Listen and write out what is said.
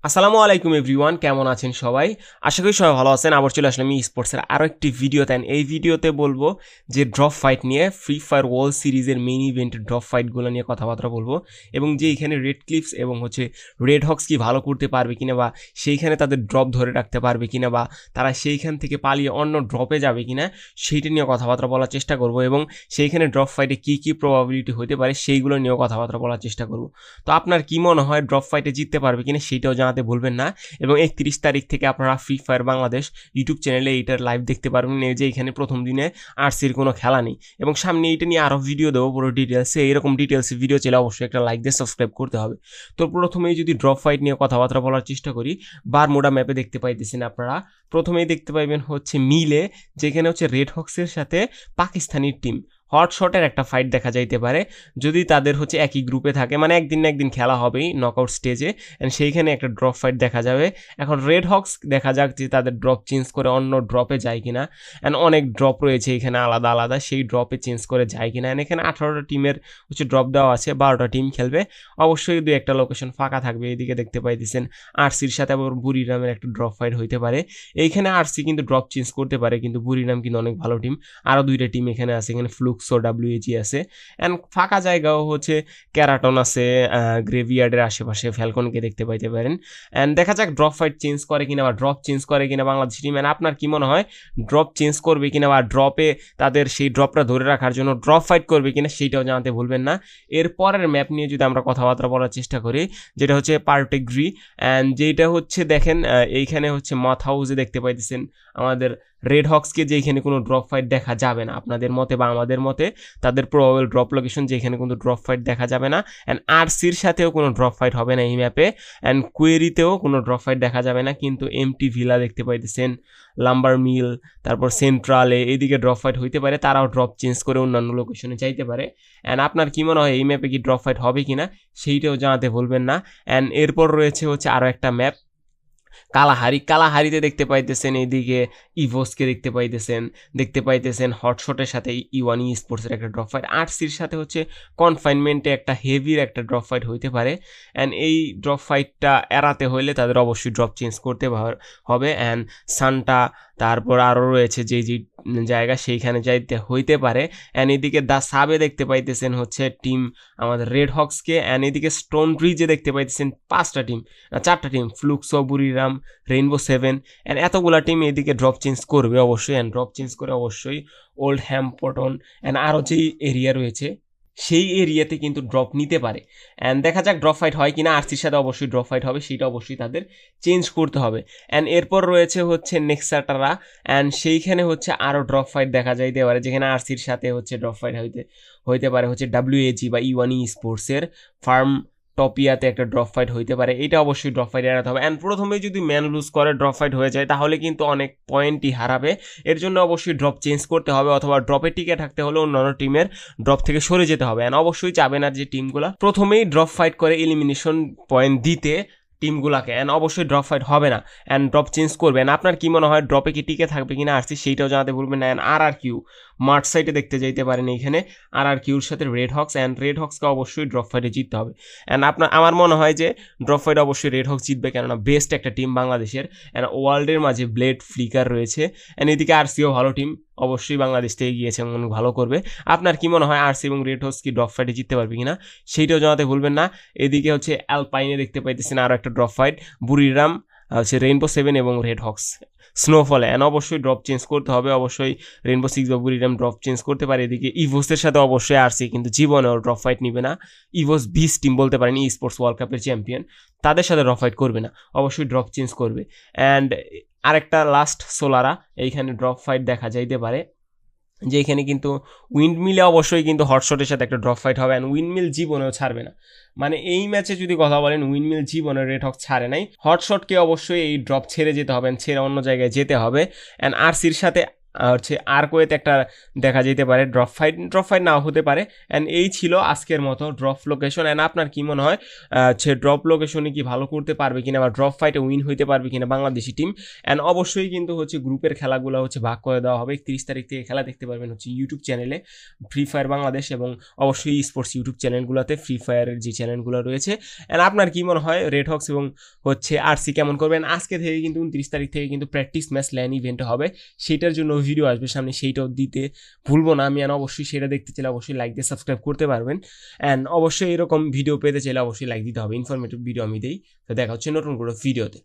আসসালামু আলাইকুম এভরিওয়ান, কেমন আছেন সবাই? আশা করি সবাই ভালো আছেন। আবার চলে আসলাম স্পোর্টসের আরও একটি ভিডিও। দেন এই ভিডিওতে বলবো যে ড্রপ ফাইট নিয়ে, ফ্রি ফায়ার ওয়ার্ল্ড সিরিজের মেইন ইভেন্টের ড্রপ ফাইটগুলো নিয়ে কথাবার্তা বলবো, এবং যে এখানে রেড ক্লিপস এবং রেড হক্স কি ভালো করতে পারবে কিনা, বা সেইখানে তাদের ড্রপ ধরে রাখতে পারবে কিনা, বা তারা সেইখান থেকে পালিয়ে অন্য ড্রপে যাবে কিনা, সেইটা নিয়ে কথাবার্তা বলার চেষ্টা করব, এবং সেইখানে ড্রপ ফাইটে কী কী প্রবাবিলিটি হতে পারে সেইগুলো নিয়েও কথাবার্তা বলার চেষ্টা করব। তো আপনার কি মনে হয় ড্রপ ফাইটে জিততে পারবে কিনা সেইটাও জানাতে ভুলবেন না। এবং 31 তারিখ থেকে আপনারা ফ্রি ফায়ার বাংলাদেশ ইউটিউব চ্যানেলে এইটার লাইভ দেখতে পারবেন। এই যে এখানে প্রথম দিনে আরসির কোনো খেলা নেই, এবং সামনে এইটা নিয়ে আরও ভিডিও দেবো পুরো ডিটেলসে। এইরকম ডিটেলসে ভিডিও চাইলে অবশ্যই একটা লাইক দিয়ে সাবস্ক্রাইব করতে হবে। তো প্রথমেই যদি ড্রপ ফাইট নিয়ে কথাবার্তা বলার চেষ্টা করি, বারমুডা ম্যাপে দেখতে পাইতেছেন আপনারা। প্রথমেই দেখতে পাইবেন মিলে, যেখানে রেড হক্সের সাথে পাকিস্তানি টিম হটশটের একটা ফাইট দেখা যাইতে পারে, যদি তাদের একই গ্রুপে থাকে। মানে একদিন না একদিন খেলা হবেই নকআউট স্টেজে, অ্যান্ড সেইখানে একটা ড্রপ ফাইট দেখা যাবে। এখন রেড হক্স দেখা যাক যে তাদের ড্রপ চেঞ্জ করে অন্য ড্রপে যায় কিনা, অ্যান্ড অনেক ড্রপ রয়েছে এখানে আলাদা আলাদা, সেই ড্রপে চেঞ্জ করে যায় কিনা। অ্যান্ড এখানে 18টা টিমের ড্রপ দেওয়া আছে, 12টা টিম খেলবে। অবশ্যই দু একটা লোকেশন ফাঁকা থাকবে। এইদিকে দেখতে পাইতেছেন আরসির সাথে আবার বুড়িরামের একটা ড্রপ ফাইট হইতে পারে। এইখানে আরসি কিন্তু ড্রপ চেঞ্জ করতে পারে, কিন্তু বুড়িরাম কিন্তু অনেক ভালো টিম। আরও দুইটা টিম এখানে আছে, এখানে ফ্লুক্সো ডাব্লিউএজি আছে, অ্যান্ড ফাঁকা জায়গাও ক্যারাটন আছে, গ্রেভিয়ার্ডের আশেপাশে ফ্যালকনকে দেখতে পাইতে পারেন। অ্যান্ড দেখা যাক ড্রপ ফাইট চেঞ্জ করে কিনা, বা ড্রপ চেঞ্জ করে কিনা বাংলাদেশ টিম। অ্যান্ড আপনার কি মনে হয় ড্রপ চেঞ্জ করবে কিনা, বা ড্রপে তাদের সেই ড্রপটা ধরে রাখার জন্য ড্রপ ফাইট করবে কিনা সেইটাও জানাতে ভুলবেন না। এরপরের ম্যাপ নিয়ে যদি আমরা কথাবার্তা বলার চেষ্টা করি, যেটা পার্টেগ্রি, অ্যান্ড যেটা দেখেন এইখানে মথ হাউসে দেখতে পাইতেছেন আমাদের রেড হক্সকে, যে এখানে কোনো ড্রপ ফাইট দেখা যাবে না আপনাদের মতে বা আমাদের মতে। তাদের প্রবাবল ড্রপ লোকেশন যে এখানে কোনো ড্রপ ফাইট দেখা যাবে না। অ্যান্ড আরসির সাথেও কোনো ড্রপ ফাইট হবে না এই ম্যাপে, অ্যান্ড কুয়েরিতেও কোনো ড্রপ ফাইট দেখা যাবে না। কিন্তু এমটি ভিলা দেখতে পাইতেছেন, লাম্বার মিল, তারপর সেন্ট্রালে এইদিকে ড্রপ ফাইট হইতে পারে। তারাও ড্রপ চেঞ্জ করে অন্যান্য লোকেশনে যাইতে পারে। অ্যান্ড আপনার কি মনে হয় এই ম্যাপে কি ড্রপ ফাইট হবে কিনা সেইটাও জানাতে ভুলবেন না। অ্যান্ড এরপর রয়েছে আরও একটা ম্যাপ কালাহারিতে দেখতে পাইতেছেন এইদিকে ইভোসকে দেখতে পাইতেছেন হটশটের সাথে ইওয়ান স্পোর্টসের একটা ড্রপ ফাইট। আরসির সাথে কনফাইনমেন্টে একটা হেভির একটা ড্রপ ফাইট হইতে পারে। অ্যান্ড এই ড্রপ ফাইটটা এড়াতে হইলে তাদের অবশ্যই ড্রপ চেঞ্জ করতে হবে। অ্যান্ড সান্টা, তারপর আরও রয়েছে যে জায়গা সেইখানে যাইতে হইতে পারে। অ্যান্ড এদিকে দ্য সাবে দেখতে পাইতেছেন টিম আমাদের রেড হক্সকে। অ্যান্ড এদিকে স্টোন ব্রিজে দেখতে পাইতেছেন 4টা টিম, ফ্লুক্সো, বুড়িরাম, রেইনবো 7, অ্যান্ড এতগুলা টিম এদিকে ড্রপ চেঞ্জ করবে অবশ্যই। অ্যান্ড ড্রপ চেঞ্জ করে অবশ্যই ওল্ড হ্যাম্পটন অ্যান্ড আরও যেই এরিয়া রয়েছে সেই এরিয়াতে কিন্তু ড্রপ নিতে পারে। অ্যান্ড দেখা যাক ড্রপ ফাইট হয় কিনা। আরসির সাথে অবশ্যই ড্রপ ফাইট হবে, সেটা অবশ্যই তাদের চেঞ্জ করতে হবে। অ্যান্ড এরপর রয়েছে নেক্সাটারা, অ্যান্ড সেইখানে আরও ড্রপ ফাইট দেখা যাইতে পারে, যেখানে আরসির সাথে ড্রপ ফাইট হইতে পারে ডাব্লিউএজি বা ইওয়ান স্পোর্টসের ফার্ম টপিয়াতে একটা ড্রপ ফাইট হইতে পারে। এটা অবশ্যই ড্রপ ফাইট এড়াতে হবে। অ্যান্ড প্রথমেই যদি ম্যান লুজ করে ড্রপ ফাইট হয়ে যায়, তাহলে কিন্তু অনেক পয়েন্টই হারাবে। এর জন্য অবশ্যই ড্রপ চেঞ্জ করতে হবে, অথবা ড্রপে টিকে থাকতে হলে অন্যান্য টিমের ড্রপ থেকে সরে যেতে হবে। অ্যান্ড অবশ্যই চাবে না যে টিমগুলো প্রথমেই ড্রপ ফাইট করে এলিমিনেশন পয়েন্ট দিতে টিমগুলাকে। অ্যান্ড অবশ্যই ড্রপ ফাইট হবে না, অ্যান্ড ড্রপ চেঞ্জ করবে। অ্যান্ড আপনার কি মনে হয় ড্রপে কি টিকে থাকবে কিনা আরসি, সেইটাও জানাতে ভুলবেন না। অ্যান্ড RRQ মার্চ সাইটে দেখতে যাইতে পারেন এইখানে RRQর সাথে রেড হক্স, অ্যান্ড রেড হক্সকে অবশ্যই ড্রপ ফাইটে জিততে হবে। অ্যান্ড আমার মনে হয় যে ড্রপ ফাইটে অবশ্যই রেড হক্স জিতবে, কেননা বেস্ট একটা টিম বাংলাদেশের। অ্যান্ড ওয়ার্ল্ডের মাঝে ব্লেড ফ্লিকার রয়েছে, অ্যান্ড এদিকে আরসিও ভালো টিম, অবশ্যই বাংলাদেশ থেকে গিয়েছে এবং ভালো করবে। আপনার কি মনে হয় আরসি এবং রেড হক্স কি ড্রপ ফাইটে জিততে পারবে কিনা সেইটাও জানাতে ভুলবেন না। এদিকে অ্যালপাইনে দেখতে পাইতেছেন আরও একটা ড্রপ ফাইট, বুড়িরাম, রেইনবো 7 এবং রেড হক্স স্নোফলে। অ্যান্ড অবশ্যই ড্রপ চেঞ্জ করতে হবে, অবশ্যই রেইনবো 6 বা বুড়িরাম ড্রপ চেঞ্জ করতে পারে। এদিকে ইভোসের সাথে অবশ্যই আরসি কিন্তু জীবনেও ড্রপ ফাইট নিবে না। ইভোস বিস টিম বলতে পারেন, স্পোর্টস ওয়ার্ল্ড কাপের চ্যাম্পিয়ন, তাদের সাথে ড্রপ ফাইট করবে না, অবশ্যই ড্রপ চেঞ্জ করবে। অ্যান্ড আরেকটা লাস্ট সোলারা, এইখানে ড্রপ ফাইট দেখা যাইতে পারে, যে এখানে কিন্তু উইন্ডমিলে অবশ্যই কিন্তু হটশটের সাথে একটা ড্রপ ফাইট হবে। অ্যান্ড উইন্ডমিল জীবনেও ছাড়বে না। মানে এই ম্যাচে যদি কথা বলেন, উইন্ডমিল জীবনে রেড হক্স ছাড়ে নাই। হটশটকে অবশ্যই এই ড্রপ ছেড়ে যেতে হবে, ছেড়ে অন্য জায়গায় যেতে হবে। অ্যান্ড আরসির সাথে হচ্ছে আর্কওয়েতে একটা দেখা যেতে পারে ড্রপ ফাইট নাও হতে পারে। অ্যান্ড এই ছিল আজকের মতো ড্রপ লোকেশন। অ্যান্ড আপনার কি মনে হয় হচ্ছে ড্রপ লোকেশনে কি ভালো করতে পারবে কিনা বা ড্রপ ফাইটে উইন হইতে পারবে কিনা বাংলাদেশি টিম। অ্যান্ড অবশ্যই কিন্তু হচ্ছে গ্রুপের খেলাগুলো হচ্ছে ভাগ করে দেওয়া হবে। 31 তারিখ থেকে খেলা দেখতে পারবেন হচ্ছে ইউটিউব চ্যানেলে ফ্রি ফায়ার বাংলাদেশ, এবং অবশ্যই স্পোর্টস ইউটিউব চ্যানেলগুলোতে ফ্রি ফায়ারের যে চ্যানেলগুলো রয়েছে। অ্যান্ড আপনার কি মনে হয় রেড হক্স এবং হচ্ছে আরসি কেমন করবেন? আজকে থেকে কিন্তু 29 তারিখ থেকে কিন্তু প্র্যাকটিস ম্যাচ ল্যান ইভেন্ট হবে, সেটার জন্য ভিডিও আসবে সামনে, সেইটাও দিতে ভুলবো না আমি। অবশ্যই সেটা দেখতে চাইলে অবশ্যই লাইক দিয়ে সাবস্ক্রাইব করতে পারবেন। অ্যান্ড অবশ্যই এরকম ভিডিও পেতে চাইলে অবশ্যই লাইক দিতে হবে। ইনফরমেটিভ ভিডিও আমি দিই। তো দেখা হচ্ছে নতুন কোনো ভিডিওতে।